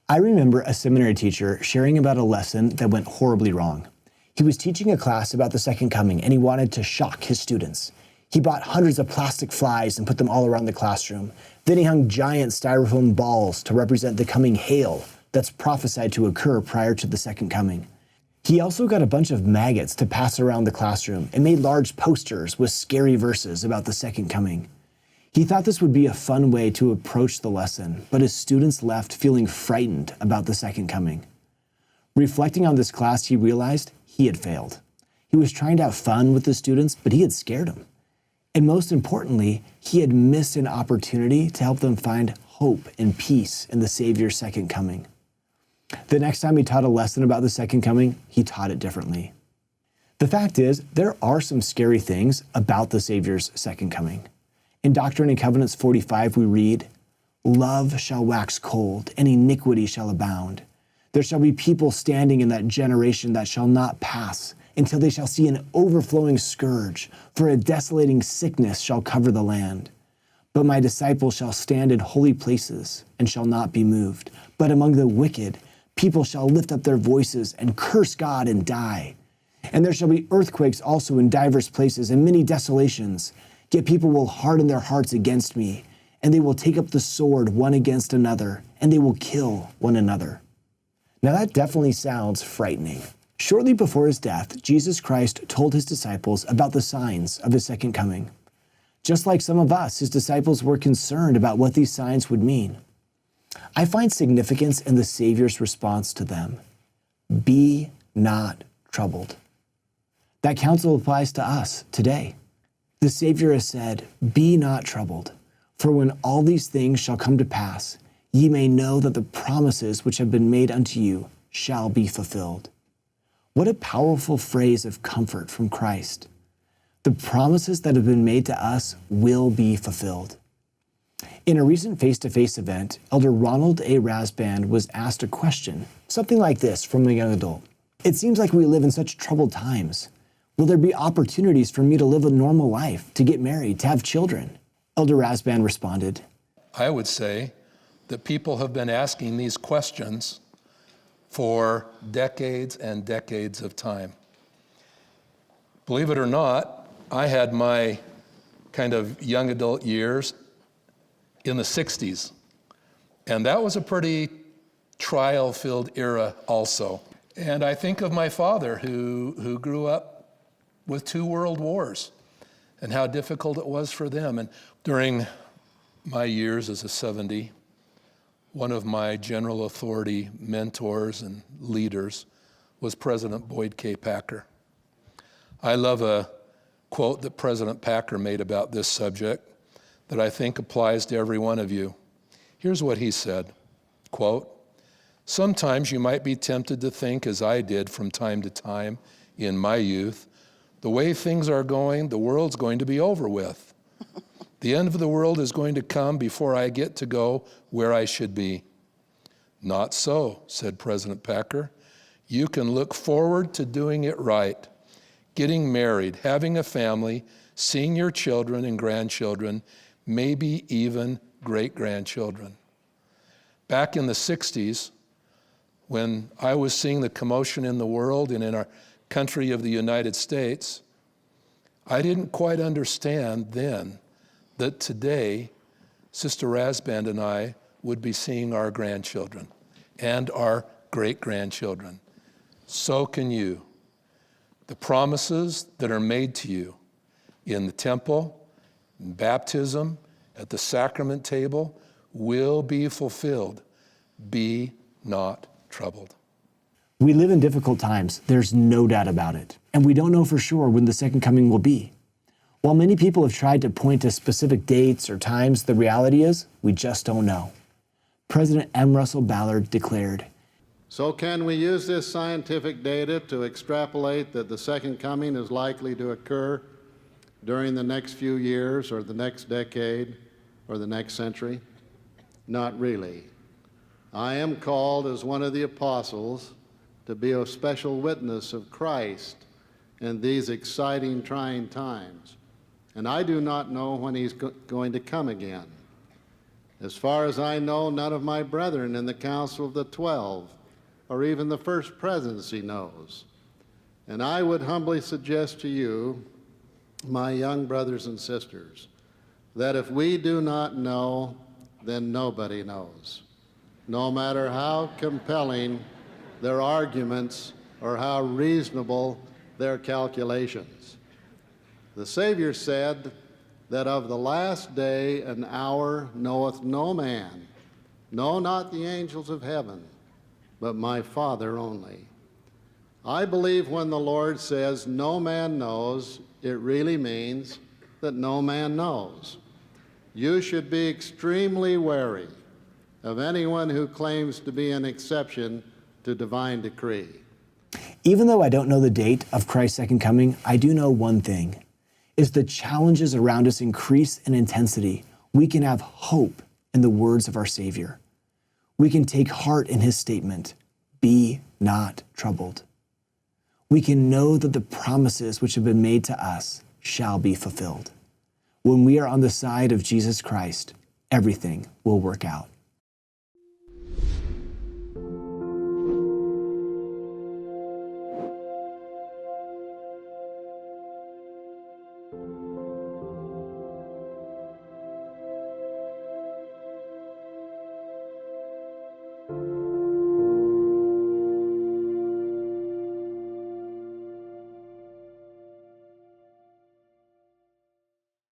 I remember a seminary teacher sharing about a lesson that went horribly wrong. He was teaching a class about the second coming, and he wanted to shock his students. He bought hundreds of plastic flies and put them all around the classroom. Then he hung giant styrofoam balls to represent the coming hail that's prophesied to occur prior to the second coming. He also got a bunch of maggots to pass around the classroom and made large posters with scary verses about the second coming. He thought this would be a fun way to approach the lesson, but his students left feeling frightened about the second coming. Reflecting on this class, he realized he had failed. He was trying to have fun with the students, but he had scared them. And most importantly, he had missed an opportunity to help them find hope and peace in the Savior's second coming. The next time he taught a lesson about the second coming, he taught it differently. The fact is, there are some scary things about the Savior's second coming. In Doctrine and Covenants 45, we read, "Love shall wax cold, and iniquity shall abound. There shall be people standing in that generation that shall not pass, until they shall see an overflowing scourge, for a desolating sickness shall cover the land. But my disciples shall stand in holy places, and shall not be moved. But among the wicked, people shall lift up their voices, and curse God, and die. And there shall be earthquakes also in divers places, and many desolations. Yet people will harden their hearts against me, and they will take up the sword one against another, and they will kill one another." Now that definitely sounds frightening. Shortly before his death, Jesus Christ told his disciples about the signs of his second coming. Just like some of us, his disciples were concerned about what these signs would mean. I find significance in the Savior's response to them. Be not troubled. That counsel applies to us today. The Savior has said, "Be not troubled, for when all these things shall come to pass, ye may know that the promises which have been made unto you shall be fulfilled." What a powerful phrase of comfort from Christ. The promises that have been made to us will be fulfilled. In a recent face-to-face event, Elder Ronald A. Rasband was asked a question, something like this from a young adult. "It seems like we live in such troubled times. Will there be opportunities for me to live a normal life, to get married, to have children?" Elder Rasband responded, I would say that people have been asking these questions for decades and decades of time. Believe it or not, I had my kind of young adult years in the 60s, and that was a pretty trial-filled era also. And I think of my father who grew up with 2 world wars and how difficult it was for them. And during my years as a 70, one of my general authority mentors and leaders was President Boyd K. Packer. I love a quote that President Packer made about this subject that I think applies to every one of you. Here's what he said, quote, "Sometimes you might be tempted to think, as I did from time to time in my youth, the way things are going, the world's going to be over with. The end of the world is going to come before I get to go where I should be. Not so," said President Packer. "You can look forward to doing it right, getting married, having a family, seeing your children and grandchildren, maybe even great-grandchildren." Back in the 60s, when I was seeing the commotion in the world and in our country of the United States, I didn't quite understand then that today, Sister Rasband and I would be seeing our grandchildren and our great-grandchildren. So can you. The promises that are made to you in the temple, in baptism, at the sacrament table, will be fulfilled. Be not troubled. We live in difficult times, there's no doubt about it, and we don't know for sure when the second coming will be. While many people have tried to point to specific dates or times, the reality is we just don't know. President M. Russell Ballard declared, "So can we use this scientific data to extrapolate that the second coming is likely to occur during the next few years or the next decade or the next century? Not really. I am called as one of the apostles to be a special witness of Christ in these exciting, trying times. And I do not know when he's going to come again. As far as I know, none of my brethren in the council of the 12, or even the first presidency, knows. And I would humbly suggest to you, my young brothers and sisters, that if we do not know, then nobody knows, no matter how compelling their arguments or how reasonable their calculations. The Savior said that of the last day and hour knoweth no man, no, not the angels of heaven, but my Father only. I believe when the Lord says no man knows, it really means that no man knows. You should be extremely wary of anyone who claims to be an exception to divine decree. Even though I don't know the date of Christ's second coming, I do know one thing. As the challenges around us increase in intensity, we can have hope in the words of our Savior. We can take heart in his statement, "Be not troubled." We can know that the promises which have been made to us shall be fulfilled. When we are on the side of Jesus Christ, everything will work out.